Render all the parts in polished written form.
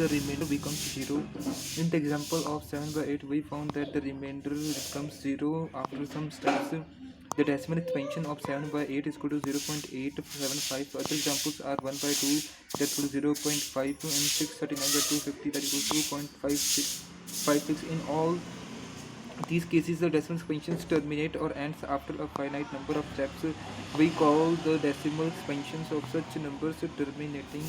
the remainder becomes 0. In the example of 7 by 8, we found that the remainder becomes 0 after some steps. The decimal expansion of 7 by 8 is equal to 0.875. Other examples are 1 by 2, that's equal to 0.5, and 639 by 250, that is equal to 2.56. In all these cases, the decimal expansions terminate or ends after a finite number of steps. We call the decimal expansions of such numbers terminating.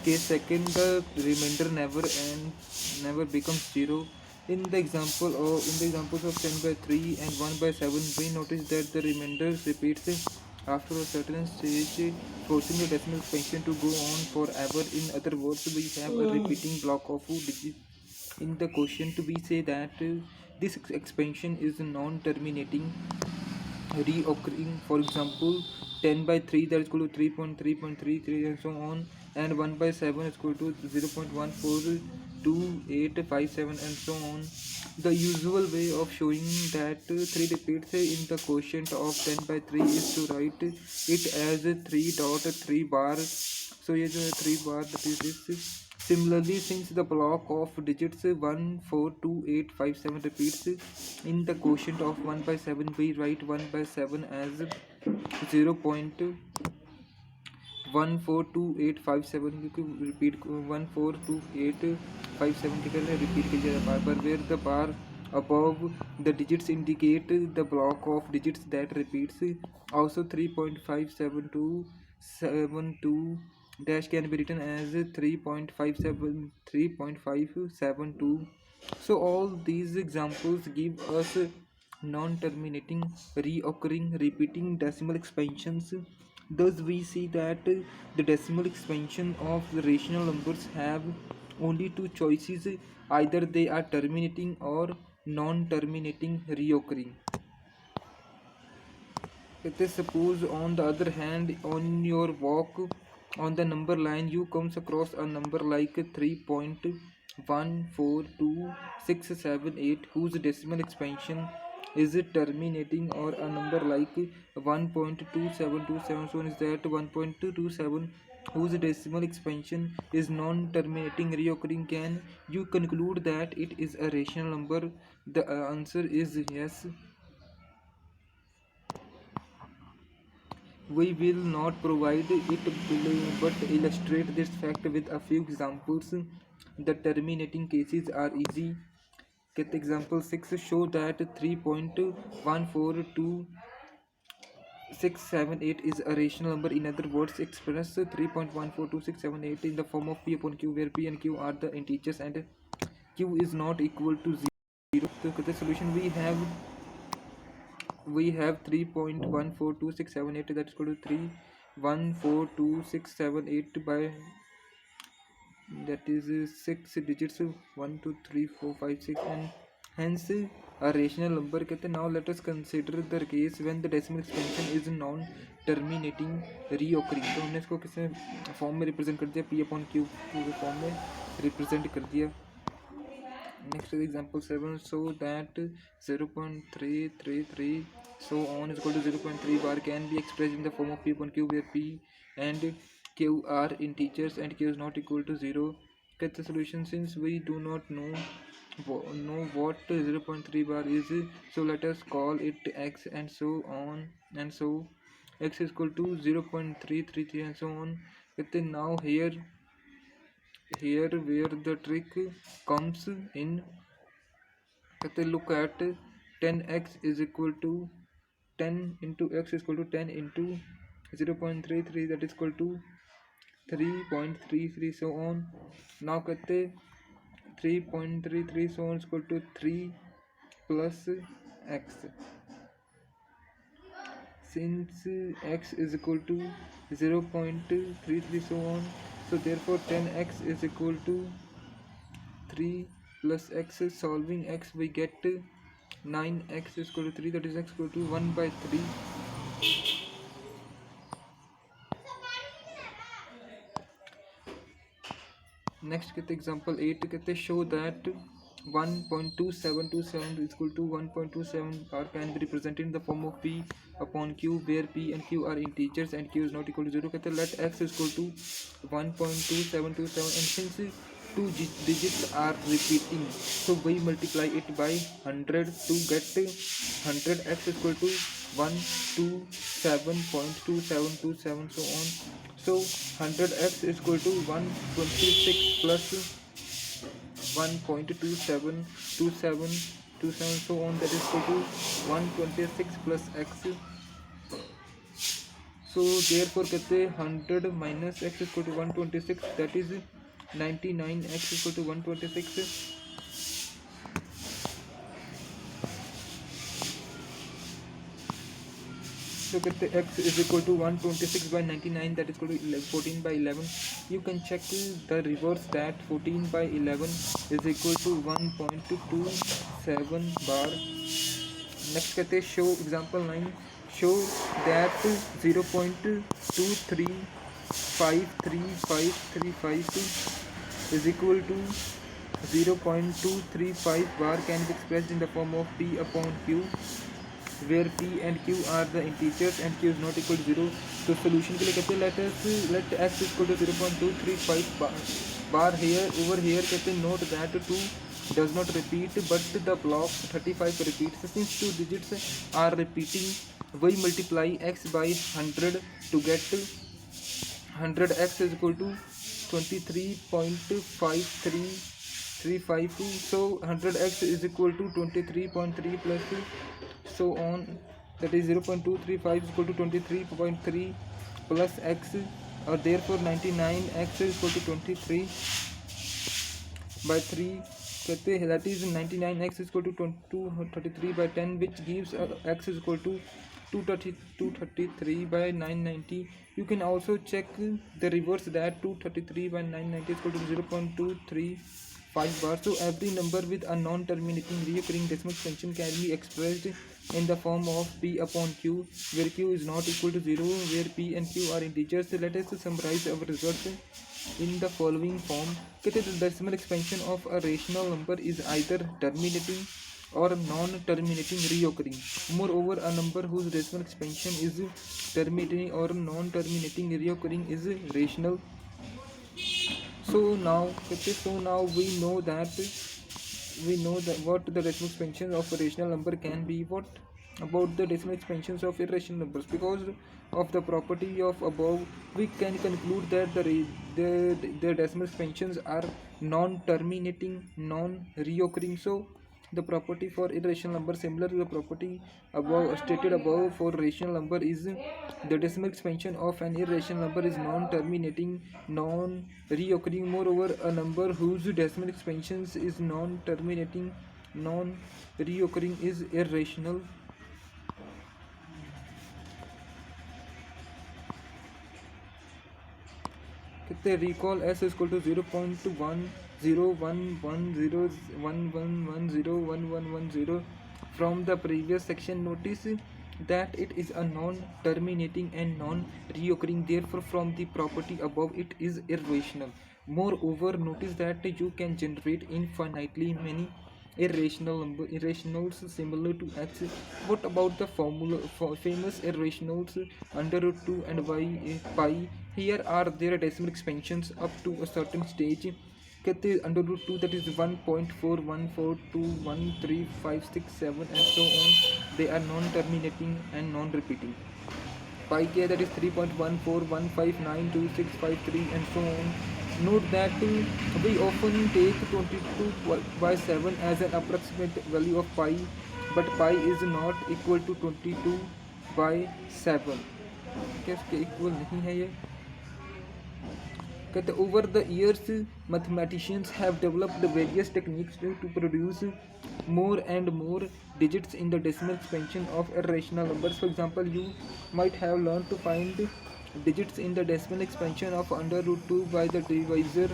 Case second, the remainder never becomes 0. In the examples of 10 by 3 and 1 by 7, we notice that the remainder repeats after a certain stage, forcing the decimal expansion to go on forever. In other words, we have a repeating block of digits. In the quotient, we say that this expansion is non-terminating, reoccurring. For example, 10 by 3, that is equal to 3.3.33 and so on, and 1 by 7 is equal to 0.142857 and so on. The usual way of showing that 3 repeats in the quotient of 10 by 3 is to write it as 3.3 bar. So here the 3 bar, that is this. Similarly, since the block of digits 1, 4, 2, 8, 5, 7 repeats in the quotient of 1 by 7, we write 1 by 7 as 0.142857. You can repeat 142857 repeat कीजिए बार बार, where the bar above the digits indicate the block of digits that repeats. Also 3.572 dash can be written as 3.572. So all these examples give us non-terminating, reoccurring, repeating decimal expansions. Thus we see that the decimal expansion of the rational numbers have only two choices: either they are terminating or non-terminating, reoccurring. Let us suppose, on the other hand, on your walk on the number line, you comes across a number like 3.142678 whose decimal expansion is it terminating, or a number like 1.2727, so is that 1.227 whose decimal expansion is non-terminating, reoccurring. Can you conclude that it is a rational number? The answer is yes. We will not provide it but illustrate this fact with a few examples. The terminating cases are easy. Get example 6 show that 3.142678 is a rational number. In other words, express 3.142678 in the form of P upon Q, where P and Q are the integers and Q is not equal to 0. So the solution we have 3.142678, that is equal to 3.142678 by, that is 6 digits, 1 2 3 4 5 6, and hence a rational number. Now let us consider the case when the decimal expansion is non terminating, reoccurring. तो हमने इसको किस form में represent कर दिया, P upon Q के form में represent कर दिया. Next is example 7, so that 0.333 so on is equal to 0.3 bar can be expressed in the form of P upon Q, where P and Q are integers and Q is not equal to 0. Get the solution. Since we do not know what 0.3 bar is, so let us call it x, and so on, and so x is equal to 0.333 and so on. Now here where the trick comes in. Look at 10x is equal to 10 into x is equal to 10 into 0.33, that is equal to 3.33, so on. Now 3.33 so on is equal to 3 plus x. Since x is equal to 0.33 so on, so therefore 10x is equal to 3 plus x. Solving x, we get 9x is equal to 3, that is x equal to 1 by 3. Next get example 8. Show that 1.2727 is equal to 1.27 r can be represented in the form of p upon q, where p and q are integers and q is not equal to 0. कहते हैं let x is equal to 1.2727 and since two digits are repeating, so we multiply it by 100 to get 100. X is equal to 127.2727 so on. So 100x is equal to 126 plus 1.2727 so on, that is equal to 126 plus x. So therefore कहते हैं 100 minus x is equal to 126, that is 99. X is equal to 126. So कहते हैं x is equal to 126 by 99, that is equal to 14 by 11. You can check the reverse, that 14 by 11 is equal to 1.27 bar. Next कहते हैं show example 9. Show that 0.23535352 is equal to 0.235 bar can be expressed in the form of p upon q, where p and q are the integers and q is not equal to 0. तो solution के लिए कहते हैं let x is equal to 0.235 bar here. Over here कहते हैं note that 2 does not repeat but the block 35 repeats. Since two digits are repeating, we multiply x by 100 to get 100x is equal to 23.5335. So 100x is equal to 23.3 plus so on, that is 0.235 is equal to 23.3 plus x, or therefore 99x is equal to 23 by 3 कहते हैं, that is 99x is equal to 233 by 10, which gives x is equal to 233 by 990. You can also check the reverse, that 233 by 990 is equal to 0.235 bar. So every number with a non-terminating recurring decimal expansion can be expressed in the form of p upon q, where q is not equal to 0, where p and q are integers. Let us summarize our results in the following form. The decimal expansion of a rational number is either terminating or non-terminating reoccurring. Moreover, a number whose decimal expansion is terminating or non-terminating reoccurring is rational. So now we know that what the decimal expansion of a rational number can be. What about the decimal expansions of irrational numbers? Because of the property of above, we can conclude that the decimal expansions are non-terminating, non-reoccurring. So the property for irrational number, similar to the property above stated above for rational number, is the decimal expansion of an irrational number is non-terminating, non-reoccurring. Moreover, a number whose decimal expansions is non-terminating, non-reoccurring is irrational. Recall s is equal to 0.10110111101110. From the previous section, notice that it is a non-terminating and non-reoccurring. Therefore, from the property above, it is irrational. Moreover, notice that you can generate infinitely many irrationals similar to x. What about the formula for famous irrationals under root 2 and pi? Here are their decimal expansions up to a certain stage. Under root 2, that is 1.41421356 and so on. They are non-terminating and non-repeating. Pi k, that is 3.14159265 and so on. Note that we often take 22 by 7 as an approximate value of pi, but pi is not equal to 22 by 7. क्या इसके equal नहीं है ये? कहते over the years mathematicians have developed various techniques to produce more and more digits in the decimal expansion of irrational numbers. For example, you might have learned to find digits in the decimal expansion of under root 2 by the divisor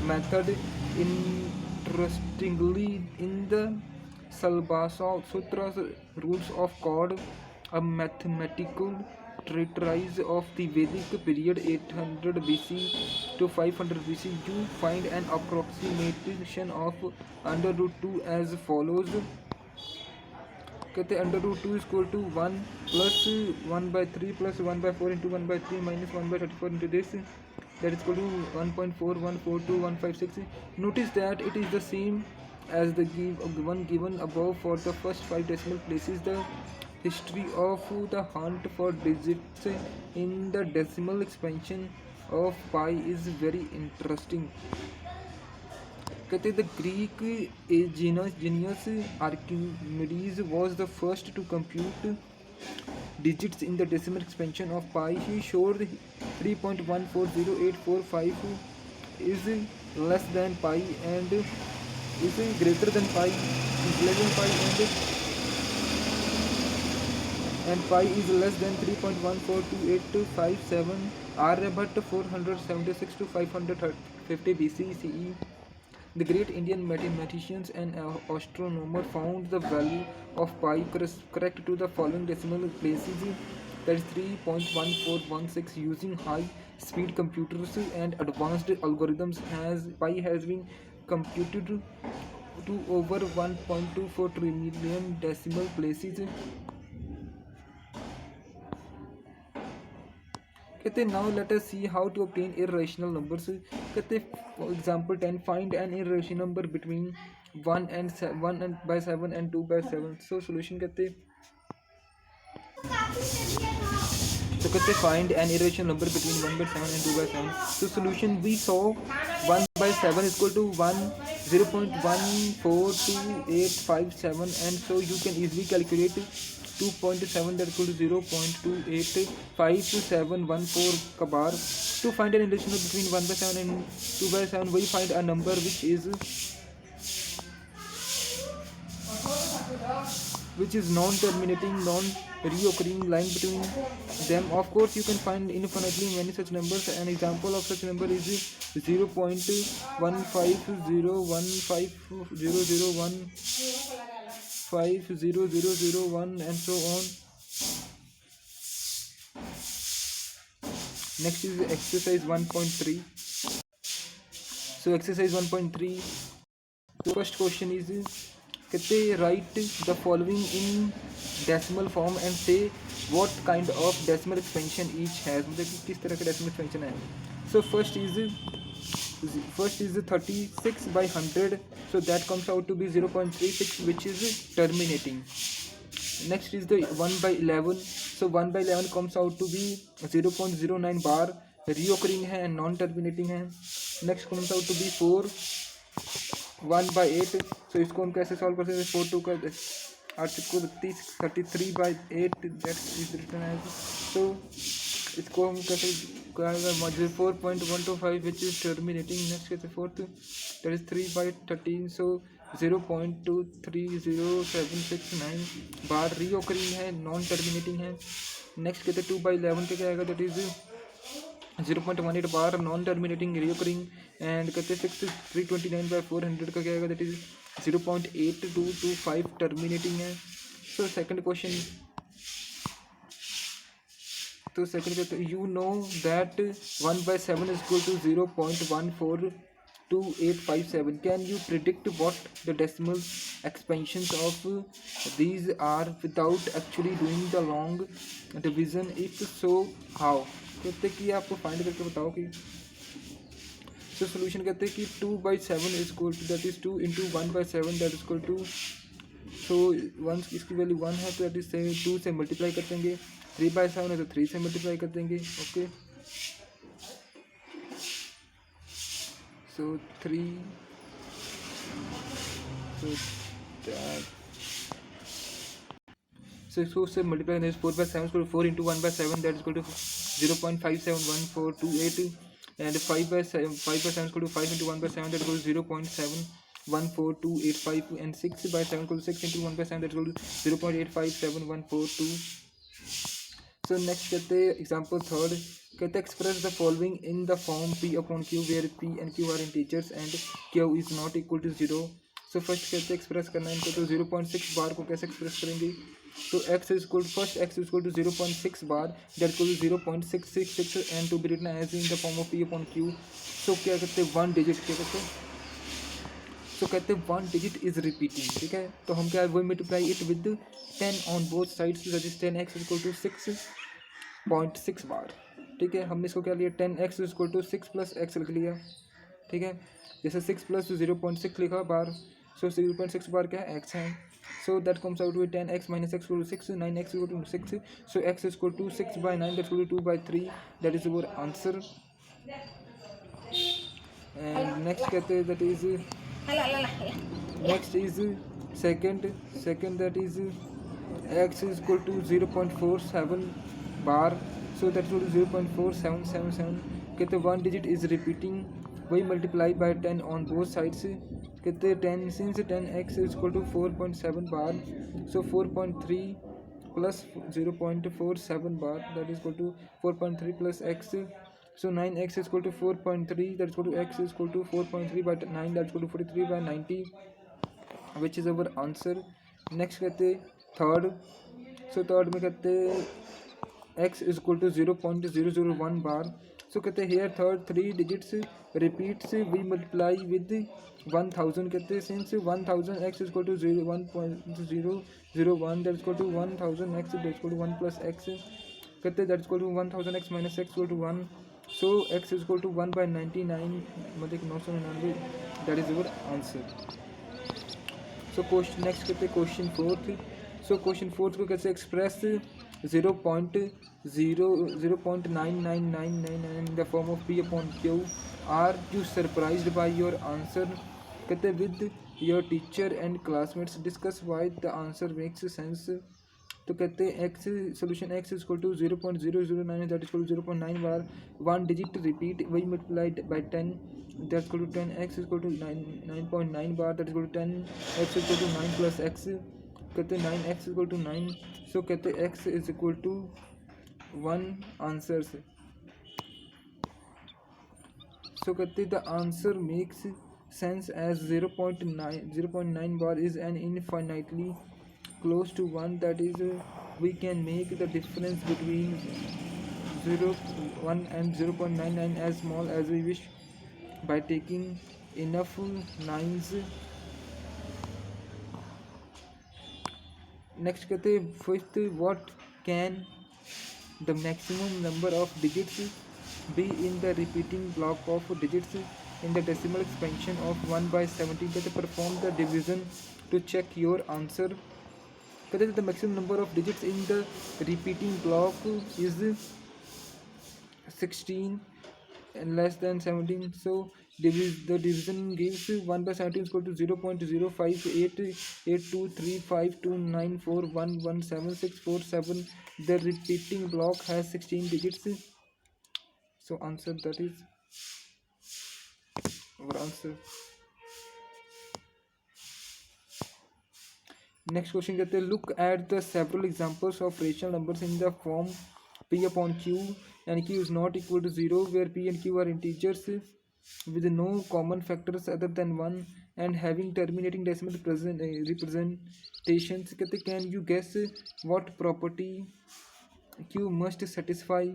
method. Interestingly, in the Salbasa Sutras rules of chord, a mathematical characterize of the Vedic period 800 BC to 500 BC, you find an approximation of under root 2 as follows. कहते हैं under root two equal to 1 plus 1/3 plus 1/4 into 1/3 minus 1/34 into this that is equal to 1.4142156. Notice that it is the same as the one given above for the first 5 decimal places. The history of the hunt for digits in the decimal expansion of pi is very interesting. कहते the Greek genius Archimedes was the first to compute digits in the decimal expansion of pi. He showed 3.140845 is less than pi and is greater than pi, is less than pi and pi is less than 3.142857. Aryabhatta 476 to 550 BC CE. The great Indian mathematicians and astronomer found the value of pi correct to the following decimal places, that is 3.1416. Using high speed computers and advanced algorithms, pi has been computed to over 1.24 trillion decimal places. कहते now let us see how to obtain irrational numbers. कहते for example 10, find an irrational number between 1/7 and 2/7. So solution कहते तो कहते find an irrational number between 1/7 and 2/7. So solution we saw 1/7 is equal to 0.142857, and so you can easily calculate 2.7 that is equal to 0.285714 ka bar. To find an irrational between 1/7 and 2/7, we find a number which is non-terminating, non-reoccurring line between them. Of course, you can find infinitely many such numbers. An example of such number is 0.150001500001 and so on. Next is exercise 1.3. So exercise 1.3, the first question is कहते write the following in decimal form and say what kind of decimal expansion each has. मतलब कि किस तरह का decimal expansion है. So first is 36/100, so that comes out to be 0.36, which is terminating. Next is the 1/11, so 1/11 comes out to be 0.09 bar, reoccurring है and non-terminating है. Next comes out to be 4 1/8. so इसको हम कैसे solve कर सकते हैं. 4 2 का 8 को 33/8 that is written as. so इसको हम कैसे करेंगे. 4.125 which is terminating. next कैसे 4th that is 3/13, so 0.230769 bar reoccurring है, non terminating है. next कहते 2/11 क्या आएगा, that is 0.18 बार नॉन टर्मिनेटिंग रिओकरिंग. एंड कहते 329/400 का क्या आएगा, दैट इज 0.8225 टर्मिनेटिंग है. सो सेकंड क्वेश्चन, तो सेकंड कहते you know that 1/7 is equal to 0.142857. Can you predict what the decimal expansions of these are without actually doing the long division? if so, how? कहते कि आपको find करके बताओ कि. So solution कहते हैं कि 2/7 is equal to, that is 2 into 1/7 that is equal to. So 1 इसकी वैल्यू 1 है, तो दैट इज 2 से मल्टीप्लाई कर देंगे. 3/7 है तो 3 से मल्टीप्लाई कर देंगे. ओके, सो 3, so इसको से मल्टीप्लाई करें. 4/7 को 4 into 1/7 that is equal to 0.571428, and 5/7 को 5 into 1/7 that is equal to 0.714285, and 6/7 को 6 into 1/7 that is equal to 0.857142. So next कहते हैं एग्जाम्पल थर्ड, कहते express the following in the form P/Q where P and Q are integers and Q is not equal to 0. So first कहते हैं express करना है इनको, तो 0.6 बार को कैसे एक्सप्रेस करेंगे. तो x is equal to first x is equal to 0.6 bar, that equal to 0.666 and to be written as in the form of p upon q. So क्या कहते हैं वन डिजिट, क्या कहते हैं तो कहते हैं वन डिजिट इज रिपीटिंग, ठीक है। तो हम क्या वो multiply it with 10 on both sides, that is 10x is equal to 6.6 bar, ठीक है। हमने इसको क्या लिया 10x is equal to 6 plus x लिख लिया, ठीक है। जैसे 6 प्लस 0.6 लिखा बार, सो 0.6 बार क्या है x है, so that comes out with 10x minus x equal to 6, 9x equal to 6, so x is equal to 6/9 that equal to 2/3, that is our answer. And next कहते हैं that is next is second that is x is equal to 0.47 bar, so that is equal to 0.4777, कहते हैं one digit is repeating, वही multiply by 10 on both sides, कहते हैं 10 since 10x is equal to 4.7 bar, so 4.3 plus 0.47 bar that is equal to 4.3 plus x, so 9x is equal to 4.3, that is equal to x is equal to 4.3 by 9, that is equal to 43/90, which is our answer. Next कहते third, so third में कहते x is equal to 0.001 bar, so कहते here third three digits repeats we multiply with 1000, कहते हैं since 1000 x is equal to 1.001 that is equal to 1000 x that is equal to 1 plus x, कहते that is equal to 1000 x minus x equal to 1, so x is equal to 1/99 मतलब 999, that is our answer. So question next कहते हैं question fourth, so question fourth को कैसे express 0.0.99999 in the form of p upon q, are you surprised by your answer, कहते हैं with your teacher and classmates discuss why the answer makes sense, तो कहते हैं x solution x is equal to 0.009 that is equal to 0.9 bar, one digit repeat वही multiplied by 10 that is equal to 10x is equal to 9.9 bar, that is equal to 10x is equal to 9 plus x, कहते हैं 9x is equal to 9, so कहते हैं x is equal to 1 answer से, so कहते हैं the answer makes sense as 0.9 bar is an infinitely close to 1, that is we can make the difference between 0.1 and 0.99 as small as we wish by taking enough nines. Next कहते हैं fifth, what can the maximum number of digits be in the repeating block of digits in the decimal expansion of 1/17, कहते perform the division to check your answer, कहते the maximum number of digits in the repeating block is 16 and less than 17, so the division gives 1/17 is equal to 0.0588235294117647, the repeating block has 16 digits, so answer that is our answer. Next question कहते हैं look at the several examples of rational numbers in the form p upon q and q is not equal to 0 where p and q are integers with no common factors other than 1 and having terminating decimal representations, कहते can you guess what property q must satisfy,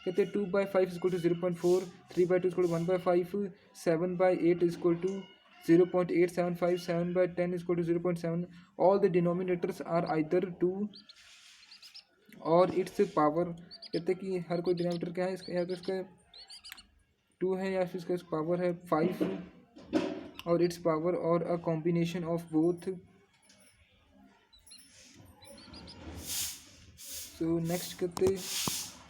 कहते 2/5 is equal to 0.4, 3/2 is equal to 1/5, 7/8 is equal to 0.875, 7/10 is equal to 0.7, all the denominators are either 2 और it's power, कहते हैं कि हर कोई denominator क्या है इसका, या तो इसका 2 है या फिर इसका पावर है 5 और इट्स पावर और a combination of both. So next कहते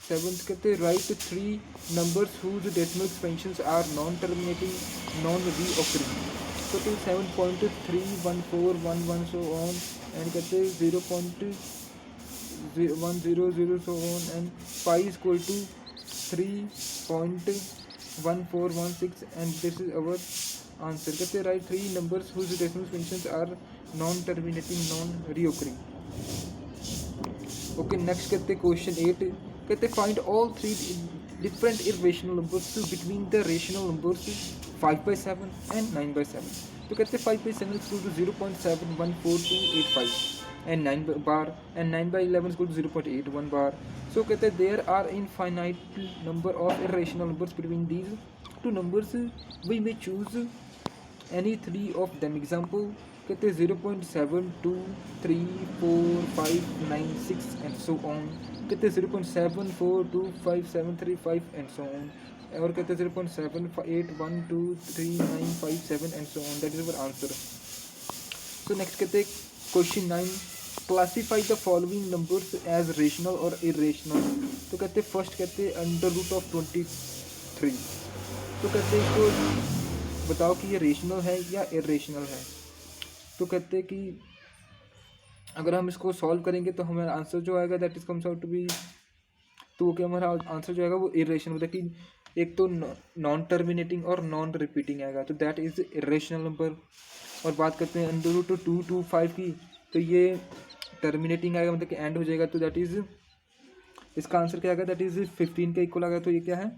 7th कहते right 3 numbers whose decimal expansions are non terminating non recurring, कहते 7.31411 सो ऑन एंड कहते 0.100 so on and pi is equal to 3.1416 and this is our answer. कहते write 3 numbers whose decimal expansions are non-terminating non-reoccurring. Okay, next कहते question 8 कहते find all 3 different irrational numbers between the rational numbers 5/7 and 9/7. तो कहते 5/7 is equal to 0.714285 and 9 bar, and 9 by 11 is equal to 0.81 bar. So कहते हैं there are infinite number of irrational numbers between these two numbers. We may choose any three of them. Example कहते हैं 0.7, 2, 3, 4, 5, 9, 6 and so on. कहते हैं 0.7, 4, 2, 5, 7, 3, 5 and so on. और कहते हैं 0.7, 8, 1, 2, 3, 9, 5, 7 and so on. That is our answer. So next कहते हैं question 9, classify the following numbers as rational और इरेशनल. तो कहते हैं फर्स्ट कहते हैं अंडर रूट ऑफ 23. तो कहते हैं इसको बताओ कि ये रेशनल है या इरेशनल है. तो कहते हैं कि अगर हम इसको सॉल्व करेंगे तो हमारा आंसर जो आएगा that is comes out to be, तो क्या हमारा आंसर जो आएगा वो इरेशनल, मतलब कि एक तो नॉन टर्मिनेटिंग और नॉन रिपीटिंग आएगा, तो दैट इज इरेशनल नंबर. और बात करते हैं अंडर रूट 2 to 5 की, तो ये टर्मिनेटिंग आएगा, मतलब कि एंड हो जाएगा, तो दैट इज इसका आंसर क्या आएगा, दैट इज 15 का इक्वल आएगा. तो ये क्या है,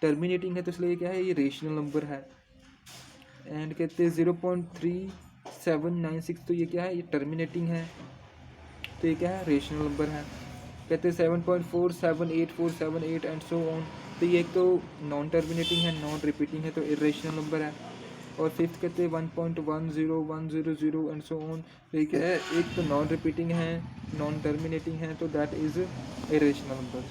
टर्मिनेटिंग है, तो इसलिए ये क्या है, ये रेशनल नंबर है. एंड कहते हैं 0.3796, तो ये क्या है, ये टर्मिनेटिंग है, तो ये क्या है, रेशनल नंबर है. कहते हैं 7.478478 एंड सो ऑन, तो ये एक तो नॉन टर्मिनेटिंग है, नॉन रिपीटिंग है, तो इरेशनल नंबर है. और फिफ्थ कहते हैं 1.10100 एंड सो ऑन, तो ये क्या है, एक तो नॉन रिपीटिंग है, नॉन टर्मिनेटिंग है, तो दैट इज इरेशनल नंबर.